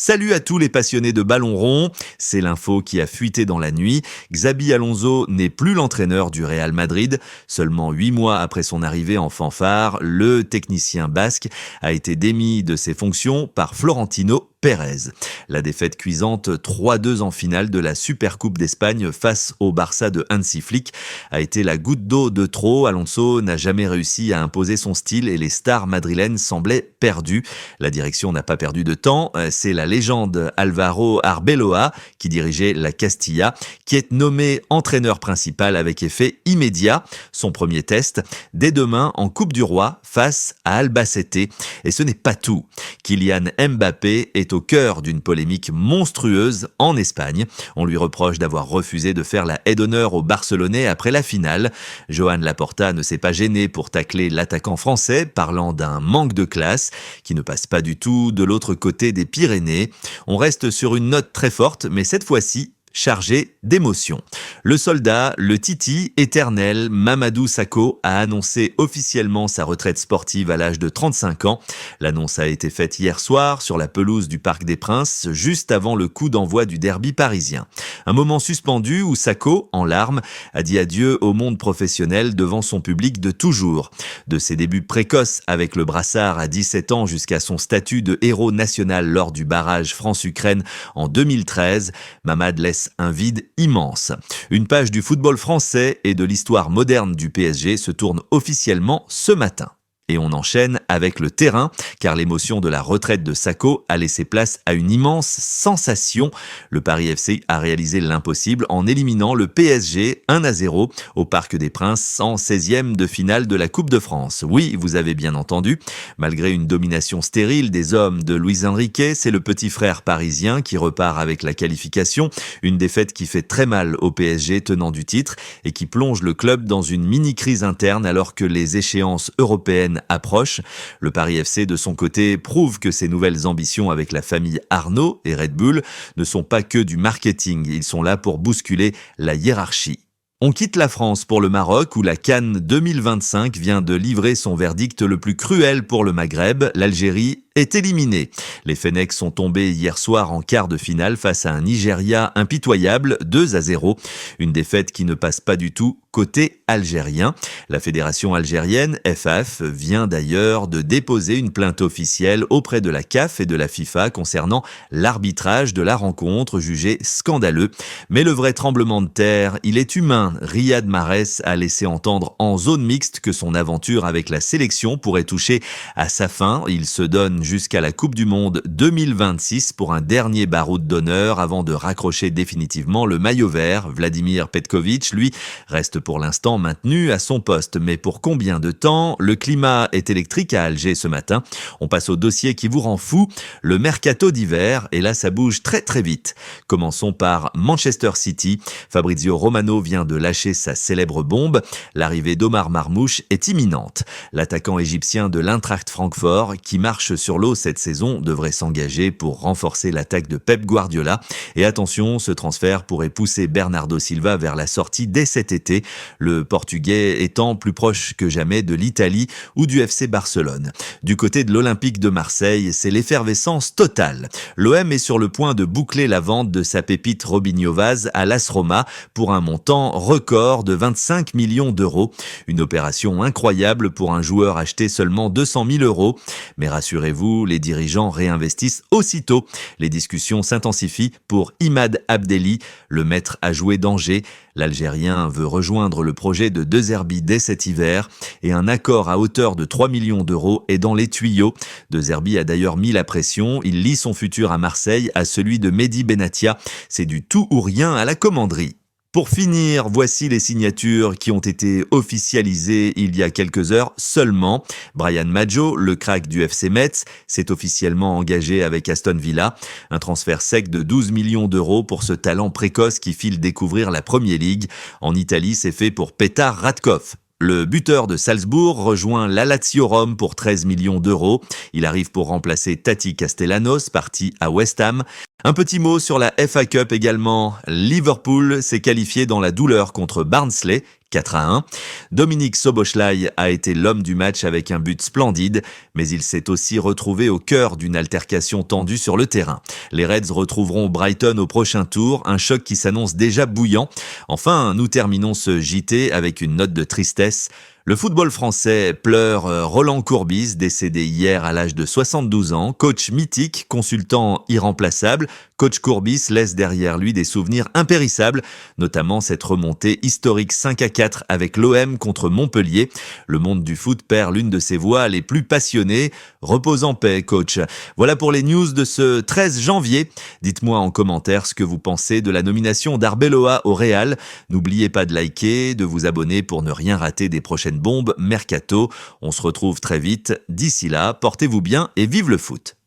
Salut à tous les passionnés de ballon rond, c'est l'info qui a fuité dans la nuit. Xabi Alonso n'est plus l'entraîneur du Real Madrid. Seulement 8 mois après son arrivée en fanfare, le technicien basque a été démis de ses fonctions par Florentino Pérez. La défaite cuisante 3-2 en finale de la Supercoupe d'Espagne face au Barça de Hansi Flick a été la goutte d'eau de trop. Alonso n'a jamais réussi à imposer son style et les stars madrilènes semblaient perdues. La direction n'a pas perdu de temps, c'est la légende Álvaro Arbeloa, qui dirigeait la Castilla, qui est nommé entraîneur principal avec effet immédiat. Son premier test, dès demain en Coupe du Roi face à Albacete. Et ce n'est pas tout. Kylian Mbappé est au cœur d'une polémique monstrueuse en Espagne. On lui reproche d'avoir refusé de faire la haie d'honneur aux Barcelonais après la finale. Joan Laporta ne s'est pas gêné pour tacler l'attaquant français, parlant d'un manque de classe qui ne passe pas du tout de l'autre côté des Pyrénées. On reste sur une note très forte, mais cette fois-ci chargé d'émotions. Le soldat, le Titi éternel, Mamadou Sakho, a annoncé officiellement sa retraite sportive à l'âge de 35 ans. L'annonce a été faite hier soir sur la pelouse du Parc des Princes, juste avant le coup d'envoi du derby parisien. Un moment suspendu où Sakho, en larmes, a dit adieu au monde professionnel devant son public de toujours. De ses débuts précoces avec le brassard à 17 ans jusqu'à son statut de héros national lors du barrage France-Ukraine en 2013, Mamad laisse un vide immense. Une page du football français et de l'histoire moderne du PSG se tourne officiellement ce matin. Et on enchaîne avec le terrain, car l'émotion de la retraite de Sakho a laissé place à une immense sensation. Le Paris FC a réalisé l'impossible en éliminant le PSG 1-0 au Parc des Princes en 16e de finale de la Coupe de France. Oui, vous avez bien entendu. Malgré une domination stérile des hommes de Luis Enrique, c'est le petit frère parisien qui repart avec la qualification. Une défaite qui fait très mal au PSG tenant du titre et qui plonge le club dans une mini-crise interne alors que les échéances européennes approche. Le Paris FC, de son côté, prouve que ses nouvelles ambitions avec la famille Arnaud et Red Bull ne sont pas que du marketing. Ils sont là pour bousculer la hiérarchie. On quitte la France pour le Maroc où la CAN 2025 vient de livrer son verdict le plus cruel pour le Maghreb. L'Algérie est éliminée. Les Fennecs sont tombés hier soir en quart de finale face à un Nigeria impitoyable 2-0. Une défaite qui ne passe pas du tout côté algérien. La fédération algérienne, FAF, vient d'ailleurs de déposer une plainte officielle auprès de la CAF et de la FIFA concernant l'arbitrage de la rencontre jugé scandaleux. Mais le vrai tremblement de terre, il est humain. Riyad Mahrez a laissé entendre en zone mixte que son aventure avec la sélection pourrait toucher à sa fin. Il se donne jusqu'à la Coupe du Monde 2026 pour un dernier baroud d'honneur avant de raccrocher définitivement le maillot vert. Vladimir Petkovic, lui, reste pour l'instant maintenu à son poste. Mais pour combien de temps? Le climat est électrique à Alger ce matin. On passe au dossier qui vous rend fou, le mercato d'hiver. Et là, ça bouge très très vite. Commençons par Manchester City. Fabrizio Romano vient de lâcher sa célèbre bombe. L'arrivée d'Omar Marmouche est imminente. L'attaquant égyptien de l'Eintracht Francfort, qui marche sur l'eau cette saison, devrait s'engager pour renforcer l'attaque de Pep Guardiola. Et attention, ce transfert pourrait pousser Bernardo Silva vers la sortie dès cet été, le Portugais étant plus proche que jamais de l'Italie ou du FC Barcelone. Du côté de l'Olympique de Marseille, c'est l'effervescence totale. L'OM est sur le point de boucler la vente de sa pépite Robinho Vaz à l'AS Roma pour un montant record de 25 millions d'euros. Une opération incroyable pour un joueur acheté seulement 200 000 euros. Mais rassurez-vous, les dirigeants réinvestissent aussitôt. Les discussions s'intensifient pour Imad Abdelli, le maître à jouer d'Angers. L'Algérien veut rejoindre le projet de De Zerbi dès cet hiver et un accord à hauteur de 3 millions d'euros est dans les tuyaux. De Zerbi a d'ailleurs mis la pression. Il lie son futur à Marseille à celui de Mehdi Benatia. C'est du tout ou rien à la commanderie. Pour finir, voici les signatures qui ont été officialisées il y a quelques heures seulement. Bryan Maggio, le crack du FC Metz, s'est officiellement engagé avec Aston Villa. Un transfert sec de 12 millions d'euros pour ce talent précoce qui file découvrir la Premier League. En Italie, c'est fait pour Petar Radkov. Le buteur de Salzbourg rejoint la Lazio Rome pour 13 millions d'euros. Il arrive pour remplacer Tati Castellanos, parti à West Ham. Un petit mot sur la FA Cup également. Liverpool s'est qualifié dans la douleur contre Barnsley, 4-1. Dominique Szoboszlai a été l'homme du match avec un but splendide, mais il s'est aussi retrouvé au cœur d'une altercation tendue sur le terrain. Les Reds retrouveront Brighton au prochain tour, un choc qui s'annonce déjà bouillant. Enfin, nous terminons ce JT avec une note de tristesse. Le football français pleure Roland Courbis, décédé hier à l'âge de 72 ans, coach mythique, consultant irremplaçable. Coach Courbis laisse derrière lui des souvenirs impérissables, notamment cette remontée historique 5-4 avec l'OM contre Montpellier. Le monde du foot perd l'une de ses voix les plus passionnées. Repose en paix, coach. Voilà pour les news de ce 13 janvier. Dites-moi en commentaire ce que vous pensez de la nomination d'Arbeloa au Real. N'oubliez pas de liker, de vous abonner pour ne rien rater des prochaines bombes mercato. On se retrouve très vite. D'ici là, portez-vous bien et vive le foot.